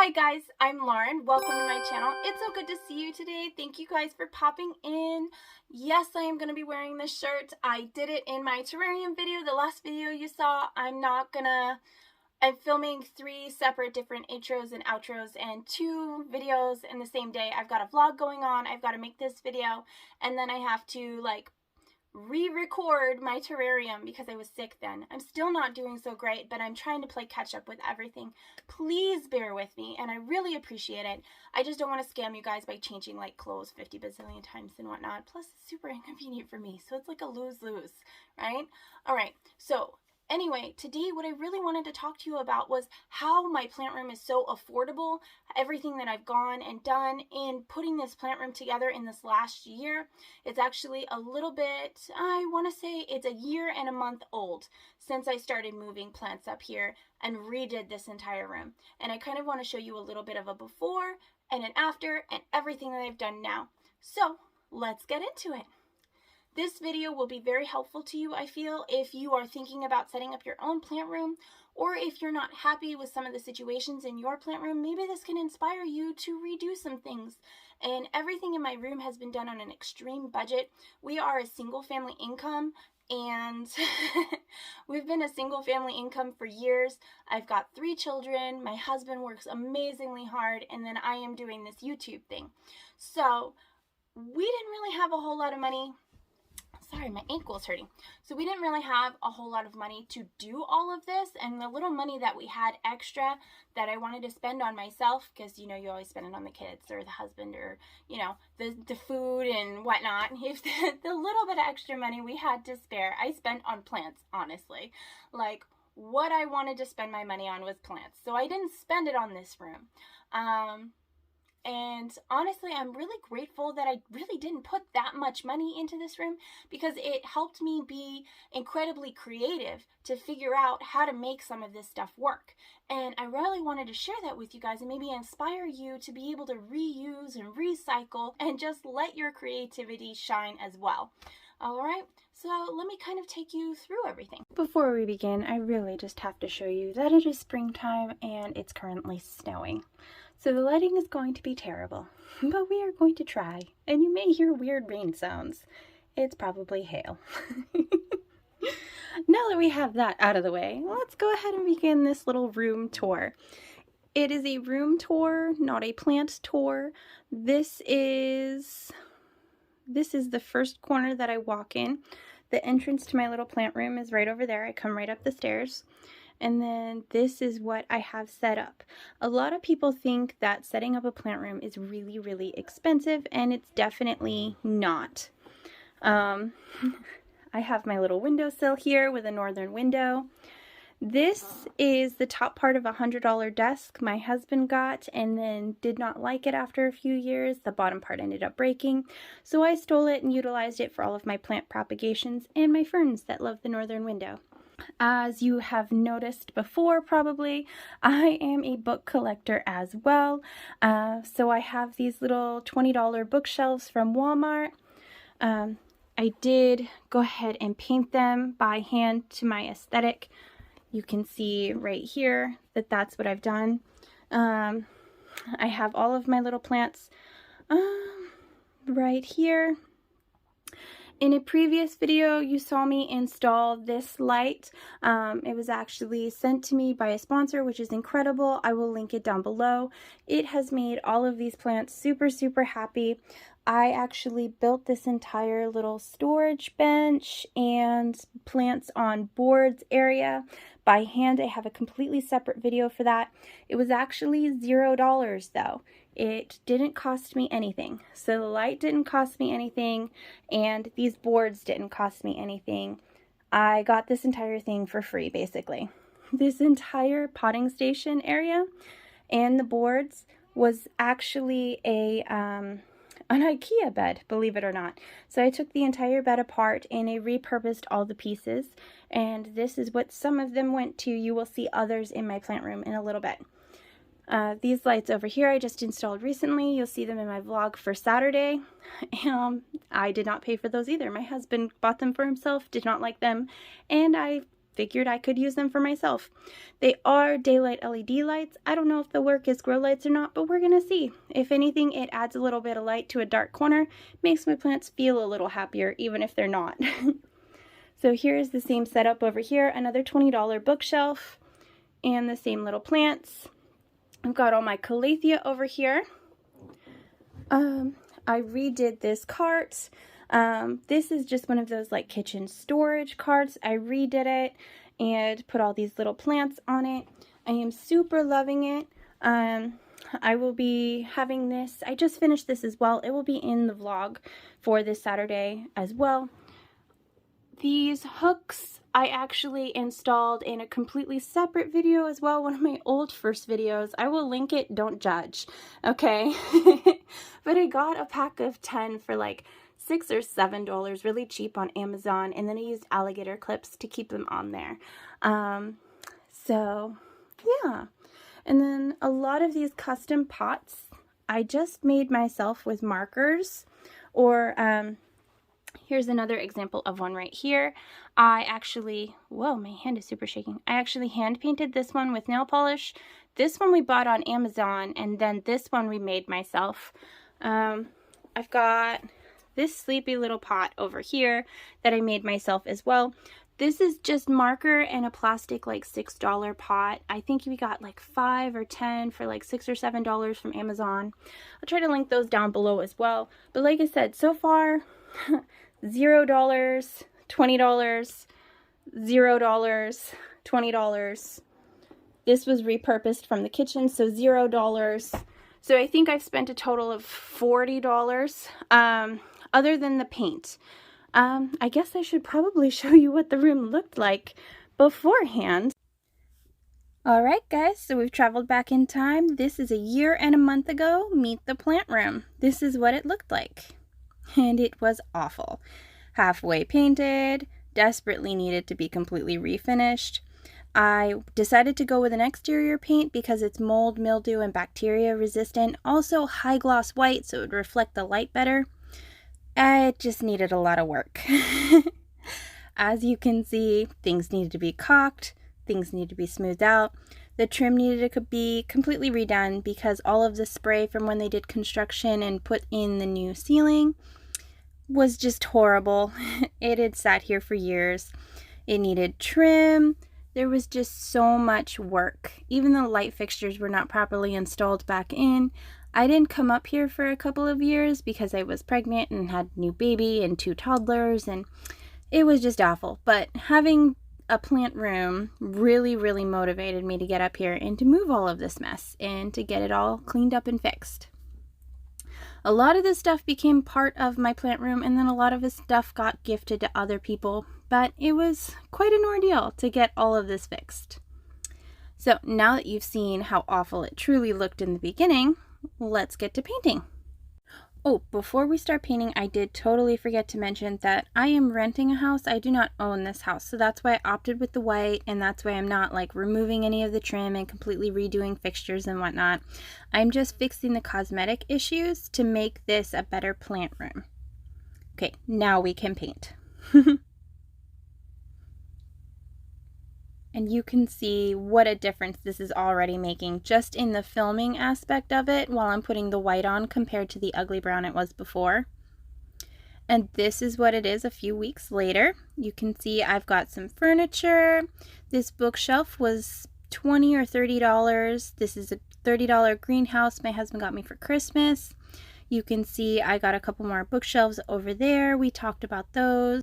Hi guys, I'm Lauren. Welcome to my channel. It's so good to see you today. Thank you guys for popping in. Yes, I am going to be wearing this shirt. I did it in my terrarium video, the last video you saw. I'm filming 3 separate different intros and outros and 2 videos in the same day. I've got a vlog going on. I've got to make this video and then I have to re-record my terrarium because I was sick then. I'm still not doing so great, but I'm trying to play catch up with everything. Please bear with me, and I really appreciate it. I just don't want to scam you guys by changing like clothes 50 bazillion times and whatnot. Plus, it's super inconvenient for me, so it's like a lose-lose, right? All right, so anyway, today what I really wanted to talk to you about was how my plant room is so affordable, everything that I've gone and done in putting this plant room together in this last year. It's actually a little bit, I want to say it's a year and a month old since I started moving plants up here and redid this entire room. And I kind of want to show you a little bit of a before and an after and everything that I've done now. So let's get into it. This video will be very helpful to you, I feel, if you are thinking about setting up your own plant room, or if you're not happy with some of the situations in your plant room. Maybe this can inspire you to redo some things. And everything in my room has been done on an extreme budget. We are a single family income, and we've been a single family income for years. I've got 3 children, my husband works amazingly hard, and then I am doing this YouTube thing. So we didn't really have a whole lot of money. Sorry, my ankle's hurting. So we didn't really have a whole lot of money to do all of this, and the little money that we had extra that I wanted to spend on myself, because you know you always spend it on the kids or the husband or you know the food and whatnot. If the little bit of extra money we had to spare, I spent on plants, honestly. Like what I wanted to spend my money on was plants, so I didn't spend it on this room. And honestly, I'm really grateful that I really didn't put that much money into this room, because it helped me be incredibly creative to figure out how to make some of this stuff work. And I really wanted to share that with you guys and maybe inspire you to be able to reuse and recycle and just let your creativity shine as well. All right, so let me kind of take you through everything. Before we begin, I really just have to show you that it is springtime and it's currently snowing. So the lighting is going to be terrible, but we are going to try, and you may hear weird rain sounds. It's probably hail. Now that we have that out of the way, let's go ahead and begin this little room tour. It is a room tour, not a plant tour. This is the first corner that I walk in. The entrance to my little plant room is right over there. I come right up the stairs. And then this is what I have set up. A lot of people think that setting up a plant room is really, really expensive, and it's definitely not. I have my little windowsill here with a northern window. This is the top part of a $100 desk my husband got and then did not like it after a few years. The bottom part ended up breaking. So I stole it and utilized it for all of my plant propagations and my ferns that love the northern window. As you have noticed before, probably, I am a book collector as well. So I have these little $20 bookshelves from Walmart. I did go ahead and paint them by hand to my aesthetic. You can see right here that that's what I've done. I have all of my little plants right here. In a previous video, you saw me install this light. It was actually sent to me by a sponsor, which is incredible. I will link it down below. It has made all of these plants super, super happy. I actually built this entire little storage bench and plants on boards area by hand. I have a completely separate video for that. It was actually $0 though. It didn't cost me anything. So the light didn't cost me anything, and these boards didn't cost me anything. I got this entire thing for free, basically. This entire potting station area and the boards was actually an IKEA bed, believe it or not. So I took the entire bed apart and I repurposed all the pieces, and this is what some of them went to. You will see others in my plant room in a little bit. These lights over here I just installed recently. You'll see them in my vlog for Saturday. I did not pay for those either. My husband bought them for himself, did not like them, and I figured I could use them for myself. They are daylight LED lights. I don't know if they'll work as grow lights or not, but we're gonna see. If anything, it adds a little bit of light to a dark corner, makes my plants feel a little happier, even if they're not. So here's the same setup over here, another $20 bookshelf, and the same little plants. I've got all my calathea over here. I redid this cart. This is just one of those like kitchen storage carts. I redid it and put all these little plants on it. I am super loving it. I will be having this, I just finished this as well. It will be in the vlog for this Saturday as well. These hooks I actually installed in a completely separate video as well, one of my old first videos. I will link it, don't judge, okay? But I got a pack of 10 for like $6 or $7, really cheap on Amazon, and then I used alligator clips to keep them on there. So yeah, and then a lot of these custom pots I just made myself with markers, or here's another example of one right here. I actually, whoa, my hand is super shaking. I actually hand painted this one with nail polish. This one we bought on Amazon, and then this one we made myself. I've got this sleepy little pot over here that I made myself as well. This is just marker and a plastic like $6 pot. I think we got like 5 or 10 for like $6 or $7 from Amazon. I'll try to link those down below as well. But like I said, so far, $0, $20, $0, $20. This was repurposed from the kitchen, so $0. So I think I've spent a total of $40, other than the paint. I guess I should probably show you what the room looked like beforehand. Alright guys, so we've traveled back in time. This is a year and a month ago. Meet the plant room. This is what it looked like. And it was awful. Halfway painted, desperately needed to be completely refinished. I decided to go with an exterior paint because it's mold, mildew, and bacteria resistant. Also high gloss white so it would reflect the light better. It just needed a lot of work. As you can see, things needed to be caulked, things needed to be smoothed out. The trim needed to be completely redone because all of the spray from when they did construction and put in the new ceiling was just horrible. It had sat here for years. It needed trim. There was just so much work. Even the light fixtures were not properly installed back in. I didn't come up here for a couple of years because I was pregnant and had a new baby and 2 toddlers, and it was just awful. But having a plant room really, really motivated me to get up here and to move all of this mess and to get it all cleaned up and fixed. A lot of this stuff became part of my plant room, and then a lot of this stuff got gifted to other people, but it was quite an ordeal to get all of this fixed. So now that you've seen how awful it truly looked in the beginning, let's get to painting. Oh, before we start painting, I did totally forget to mention that I am renting a house. I do not own this house, so that's why I opted with the white, and that's why I'm not like removing any of the trim and completely redoing fixtures and whatnot. I'm just fixing the cosmetic issues to make this a better plant room. Okay, now we can paint. And you can see what a difference this is already making just in the filming aspect of it while I'm putting the white on compared to the ugly brown it was before. And this is what it is a few weeks later. You can see I've got some furniture. This bookshelf was $20 or $30. This is a $30 greenhouse my husband got me for Christmas. You can see I got a couple more bookshelves over there. We talked about those.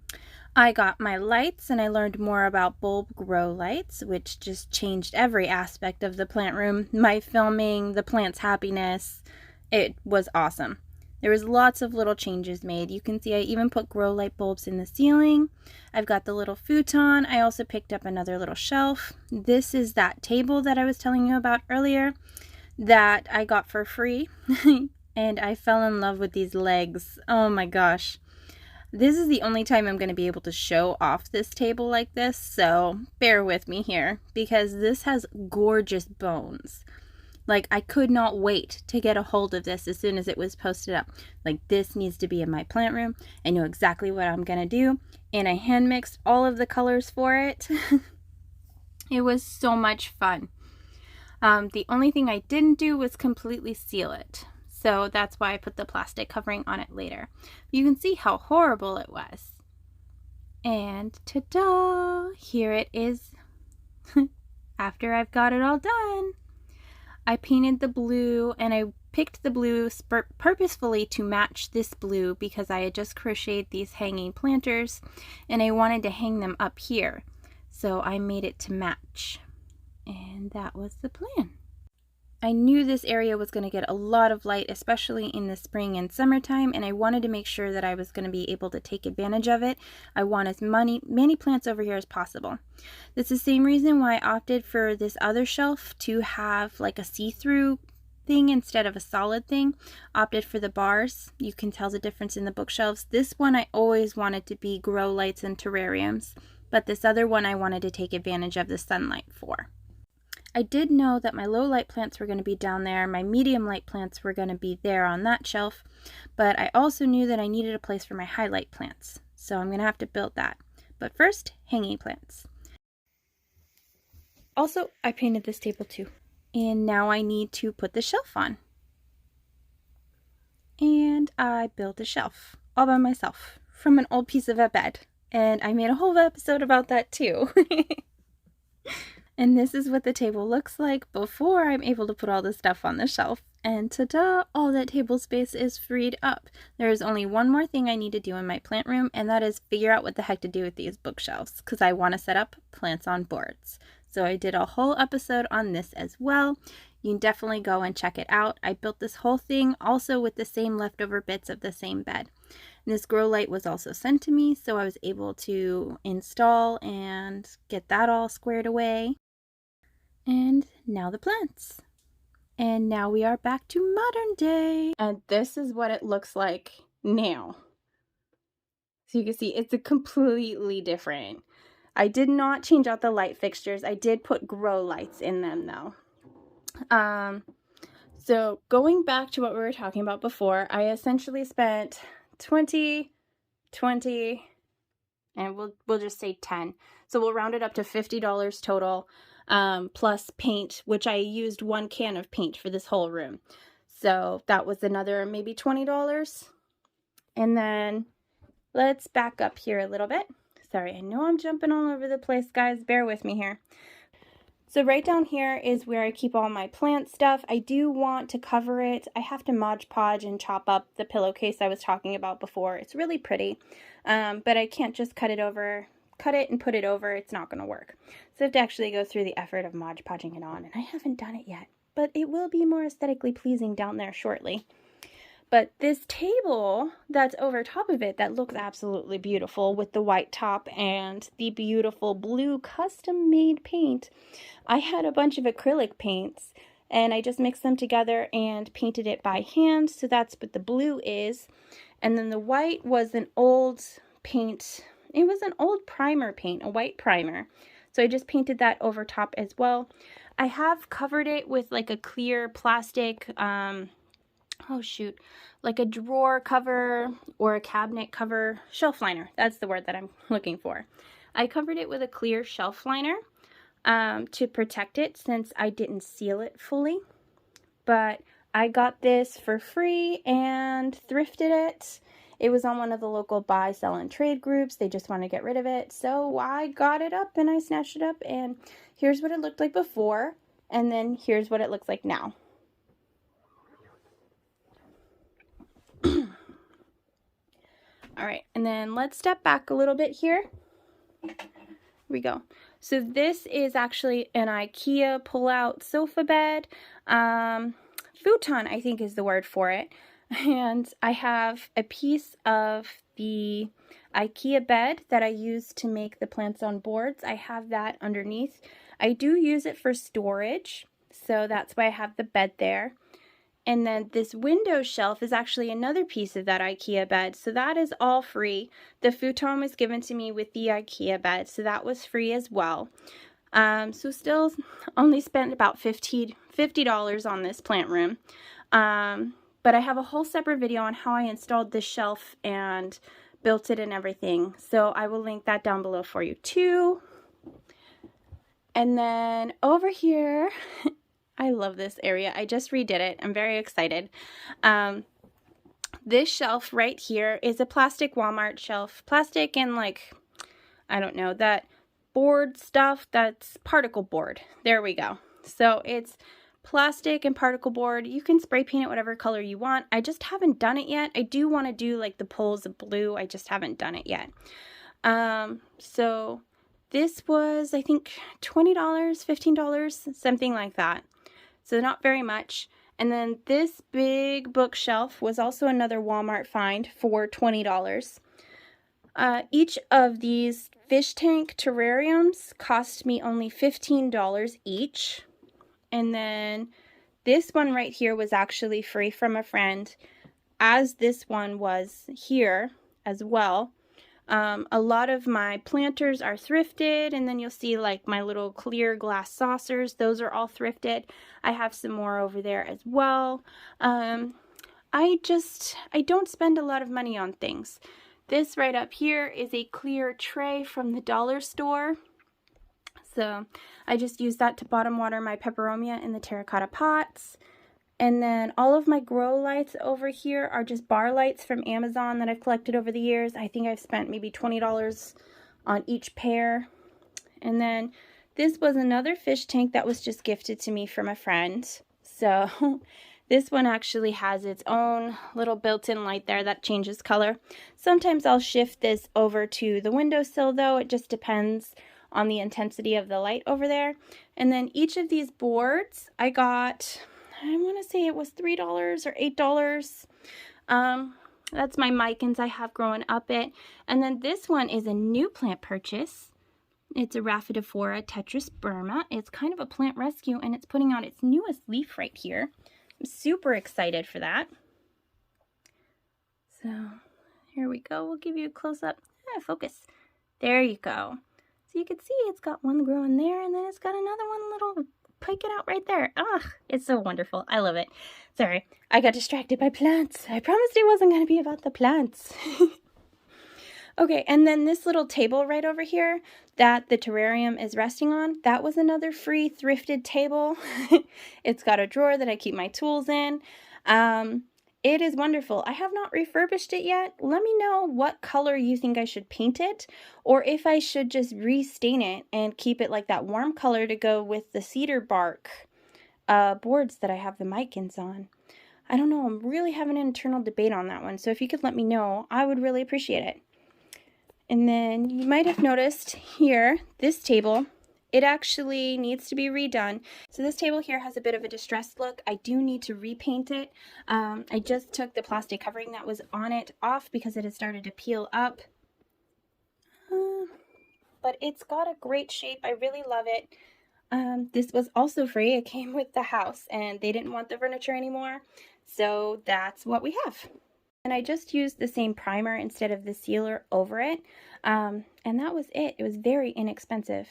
I got my lights, and I learned more about bulb grow lights, which just changed every aspect of the plant room. My filming, the plant's happiness, it was awesome. There was lots of little changes made. You can see I even put grow light bulbs in the ceiling. I've got the little futon. I also picked up another little shelf. This is that table that I was telling you about earlier that I got for free. And I fell in love with these legs. Oh my gosh. This is the only time I'm going to be able to show off this table like this, so bear with me here, because this has gorgeous bones. Like, I could not wait to get a hold of this as soon as it was posted up. Like, this needs to be in my plant room. I know exactly what I'm going to do, and I hand mixed all of the colors for it. It was so much fun. The only thing I didn't do was completely seal it. So that's why I put the plastic covering on it later. You can see how horrible it was. And ta-da! Here it is after I've got it all done. I painted the blue, and I picked the blue purposefully to match this blue because I had just crocheted these hanging planters and I wanted to hang them up here. So I made it to match. And that was the plan. I knew this area was going to get a lot of light, especially in the spring and summertime, and I wanted to make sure that I was going to be able to take advantage of it. I want as many plants over here as possible. That's the same reason why I opted for this other shelf to have like a see-through thing instead of a solid thing. Opted for the bars. You can tell the difference in the bookshelves. This one I always wanted to be grow lights and terrariums, but this other one I wanted to take advantage of the sunlight for. I did know that my low light plants were going to be down there, my medium light plants were going to be there on that shelf, but I also knew that I needed a place for my highlight plants, so I'm going to have to build that. But first, hanging plants. Also, I painted this table too, and now I need to put the shelf on. And I built a shelf all by myself from an old piece of a bed, and I made a whole episode about that too. And this is what the table looks like before I'm able to put all the stuff on the shelf. And ta-da! All that table space is freed up. There is only one more thing I need to do in my plant room, and that is figure out what the heck to do with these bookshelves, because I want to set up plants on boards. So I did a whole episode on this as well. You can definitely go and check it out. I built this whole thing also with the same leftover bits of the same bed. And this grow light was also sent to me, so I was able to install and get that all squared away. And now the plants. And now we are back to modern day. And this is what it looks like now. So you can see it's a completely different. I did not change out the light fixtures. I did put grow lights in them though. So going back to what we were talking about before, I essentially spent 20, and we'll just say 10. So we'll round it up to $50 total. Plus paint, which I used 1 can of paint for this whole room. So that was another maybe $20. And then let's back up here a little bit. Sorry, I know I'm jumping all over the place, guys. Bear with me here. So right down here is where I keep all my plant stuff. I do want to cover it. I have to Mod Podge and chop up the pillowcase I was talking about before. It's really pretty, but I can't just cut it and put it over. It's not going to work. So I have to actually go through the effort of Mod Podging it on, and I haven't done it yet, but it will be more aesthetically pleasing down there shortly. But this table that's over top of it that looks absolutely beautiful with the white top and the beautiful blue custom made paint. I had a bunch of acrylic paints and I just mixed them together and painted it by hand. So that's what the blue is. And then the white was an old paint. It was an old primer paint, a white primer. So I just painted that over top as well. I have covered it with like a clear plastic, like a drawer cover or a cabinet cover, shelf liner. That's the word that I'm looking for. I covered it with a clear shelf liner to protect it since I didn't seal it fully. But I got this for free and thrifted it. It was on one of the local buy, sell, and trade groups. They just want to get rid of it. So I got it up and I snatched it up. And here's what it looked like before. And then here's what it looks like now. All right, and then let's step back a little bit here. Here we go. So this is actually an IKEA pull-out sofa bed. Futon, I think is the word for it. And I have a piece of the IKEA bed that I use to make the plants on boards. I have that underneath. I do use it for storage, so that's why I have the bed there. And then this window shelf is actually another piece of that IKEA bed. So that is all free. The futon was given to me with the IKEA bed. So that was free as well. So still only spent about $50 on this plant room. But I have a whole separate video on how I installed this shelf and built it and everything. So I will link that down below for you too. And then over here, I love this area. I just redid it. I'm very excited. This shelf right here is a plastic Walmart shelf. Plastic and like, I don't know, that board stuff, that's particle board. There we go. So it's plastic and particle board. You can spray paint it whatever color you want. I just haven't done it yet. I do want to do like the poles of blue. I just haven't done it yet. So this was, I think, $20, $15, something like that. So not very much. And then this big bookshelf was also another Walmart find for $20. Each of these fish tank terrariums cost me only $15 each. And then this one right here was actually free from a friend, as this one was here as well. A lot of my planters are thrifted, and then you'll see like my little clear glass saucers. Those are all thrifted. I have some more over there as well. I don't spend a lot of money on things. This right up here is a clear tray from the dollar store. So I just use that to bottom water my peperomia in the terracotta pots. And then all of my grow lights over here are just bar lights from Amazon that I've collected over the years. I think I've spent maybe $20 on each pair. And then this was another fish tank that was just gifted to me from a friend. So this one actually has its own little built-in light there that changes color. Sometimes I'll shift this over to the windowsill though. It just depends on the intensity of the light over there. And then each of these boards I got, I want to say it was $3 or $8. That's my micans I have growing up it. And then this one is a new plant purchase. It's a Rhaphidophora tetrasperma. It's kind of a plant rescue, and it's putting out its newest leaf right here. I'm super excited for that. So here we go. We'll give you a close-up. Focus. There you go. So you can see it's got one growing there, and then it's got another one little piking out right there. Ugh, it's so wonderful. I love it. Sorry, I got distracted by plants. I promised it wasn't going to be about the plants. Okay, and then this little table right over here that the terrarium is resting on, that was another free thrifted table. It's got a drawer that I keep my tools in. It is wonderful. I have not refurbished it yet. Let me know what color you think I should paint it, or if I should just restain it and keep it like that warm color to go with the cedar bark boards that I have the micans on. I don't know. I'm really having an internal debate on that one, so if you could let me know, I would really appreciate it. And then you might have noticed here, this table, it actually needs to be redone. So this table here has a bit of a distressed look. I do need to repaint it. I just took the plastic covering that was on it off because it had started to peel up. But it's got a great shape. I really love it. This was also free. It came with the house, and they didn't want the furniture anymore. So that's what we have. And I just used the same primer instead of the sealer over it. And that was it. It was very inexpensive.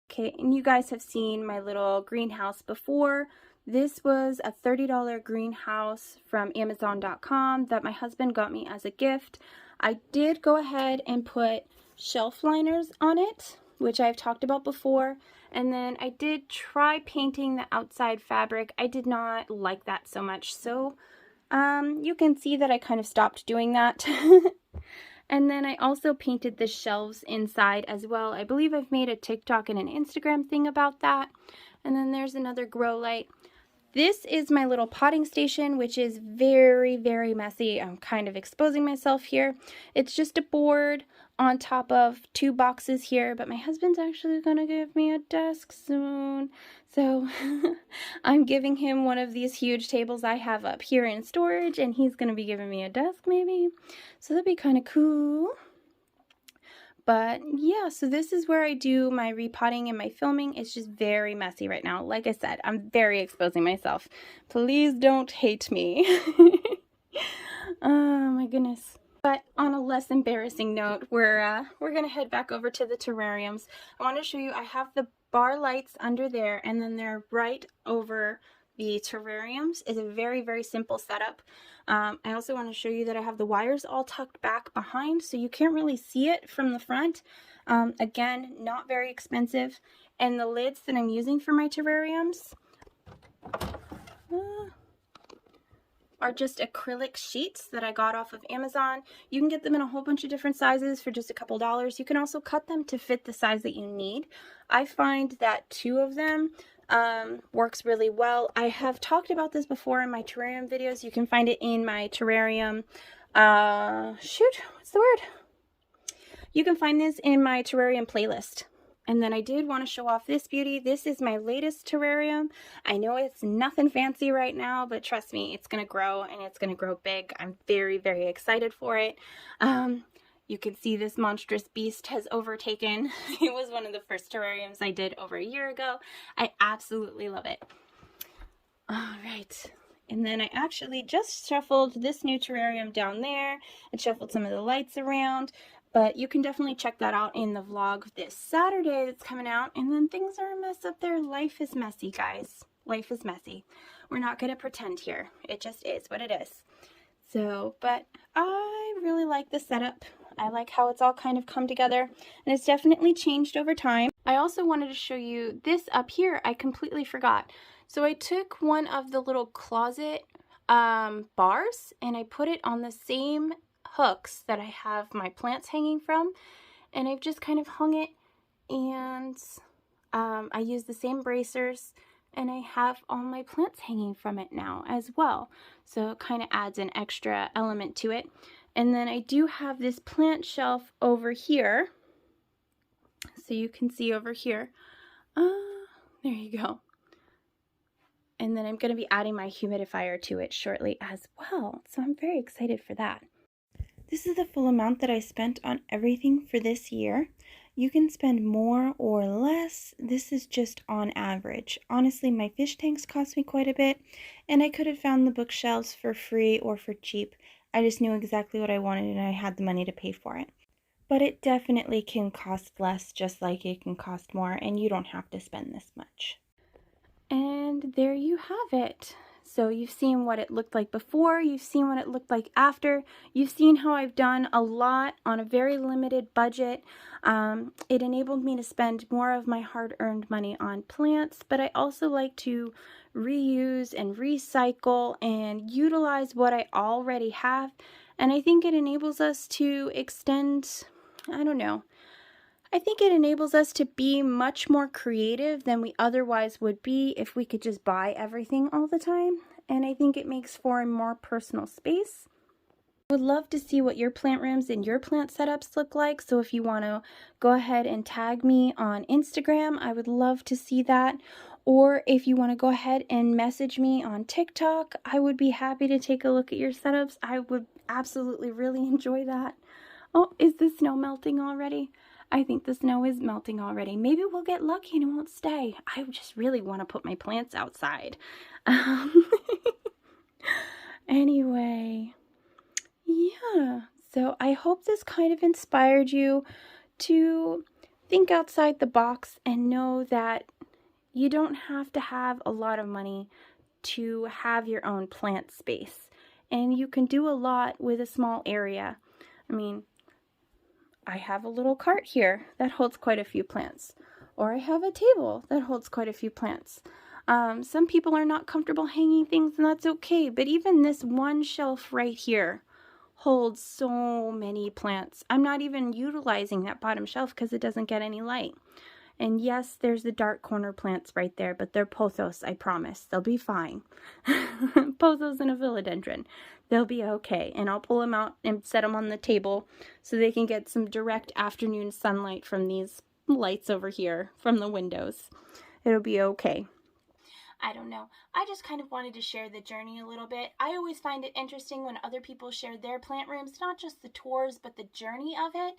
Okay, and you guys have seen my little greenhouse before. This was a $30 greenhouse from Amazon.com that my husband got me as a gift. I did go ahead and put shelf liners on it, which I've talked about before. And then I did try painting the outside fabric. I did not like that so much. So you can see that I kind of stopped doing that. And then I also painted the shelves inside as well. I believe I've made a TikTok and an Instagram thing about that. And then there's another grow light. This is my little potting station, which is very, very messy. I'm kind of exposing myself here. It's just a board on top of two boxes here, but my husband's actually going to give me a desk soon. So I'm giving him one of these huge tables I have up here in storage, and he's going to be giving me a desk maybe. So that'd be kind of cool. But yeah, so this is where I do my repotting and my filming. It's just very messy right now. Like I said, I'm very exposing myself. Please don't hate me. Oh my goodness. But on a less embarrassing note, we're gonna head back over to the terrariums. I want to show you, I have the bar lights under there, and then they're right over the terrariums. It's a very, very simple setup. I also want to show you that I have the wires all tucked back behind, so you can't really see it from the front. Again, not very expensive. And the lids that I'm using for my terrariums are just acrylic sheets that I got off of Amazon. You can get them in a whole bunch of different sizes for just a couple dollars. You can also cut them to fit the size that you need. I find that 2 of them works really well. I have talked about this before in my terrarium videos. You can find it in my terrarium, what's the word? You can find this in my terrarium playlist. And then I did want to show off this beauty. This is my latest terrarium. I know it's nothing fancy right now, but trust me, it's going to grow and it's going to grow big. I'm very, very excited for it. You can see this monstrous beast has overtaken. It was one of the first terrariums I did over a year ago. I absolutely love it. All right. And then I actually just shuffled this new terrarium down there and shuffled some of the lights around. But you can definitely check that out in the vlog this Saturday that's coming out. And then things are a mess up there. Life is messy, guys. Life is messy. We're not going to pretend here. It just is what it is. So, but I really like the setup. I like how it's all kind of come together. And it's definitely changed over time. I also wanted to show you this up here. I completely forgot. So I took one of the little closet bars and I put it on the same hooks that I have my plants hanging from, and I've just kind of hung it, and I use the same bracers, and I have all my plants hanging from it now as well, so it kind of adds an extra element to it. And then I do have this plant shelf over here, so you can see over here, there you go. And then I'm going to be adding my humidifier to it shortly as well, so I'm very excited for that. This is the full amount that I spent on everything for this year. You can spend more or less. This is just on average. Honestly, my fish tanks cost me quite a bit, and I could have found the bookshelves for free or for cheap. I just knew exactly what I wanted and I had the money to pay for it. But it definitely can cost less, just like it can cost more, and you don't have to spend this much. And there you have it. So you've seen what it looked like before, you've seen what it looked like after, you've seen how I've done a lot on a very limited budget. It enabled me to spend more of my hard-earned money on plants, but I also like to reuse and recycle and utilize what I already have, and I think it enables us to extend, I don't know, I think it enables us to be much more creative than we otherwise would be if we could just buy everything all the time. And I think it makes for a more personal space. I would love to see what your plant rooms and your plant setups look like. So if you want to go ahead and tag me on Instagram, I would love to see that. Or if you want to go ahead and message me on TikTok, I would be happy to take a look at your setups. I would absolutely really enjoy that. Oh, is the snow melting already? I think the snow is melting already. Maybe we'll get lucky and it won't stay. I just really want to put my plants outside. Anyway, yeah. So I hope this kind of inspired you to think outside the box and know that you don't have to have a lot of money to have your own plant space. And you can do a lot with a small area. I mean, I have a little cart here that holds quite a few plants, or I have a table that holds quite a few plants. Some people are not comfortable hanging things, and that's okay, but even this one shelf right here holds so many plants. I'm not even utilizing that bottom shelf because it doesn't get any light. And yes, there's the dark corner plants right there, but they're pothos, I promise. They'll be fine. Pothos and a philodendron. They'll be okay. And I'll pull them out and set them on the table so they can get some direct afternoon sunlight from these lights over here from the windows. It'll be okay. I don't know. I just kind of wanted to share the journey a little bit. I always find it interesting when other people share their plant rooms, not just the tours, but the journey of it.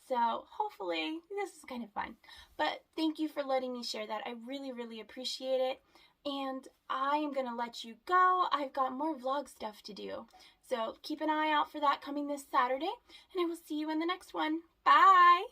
So hopefully this is kind of fun. But thank you for letting me share that. I really, really appreciate it. And I am going to let you go. I've got more vlog stuff to do. So keep an eye out for that coming this Saturday. And I will see you in the next one. Bye!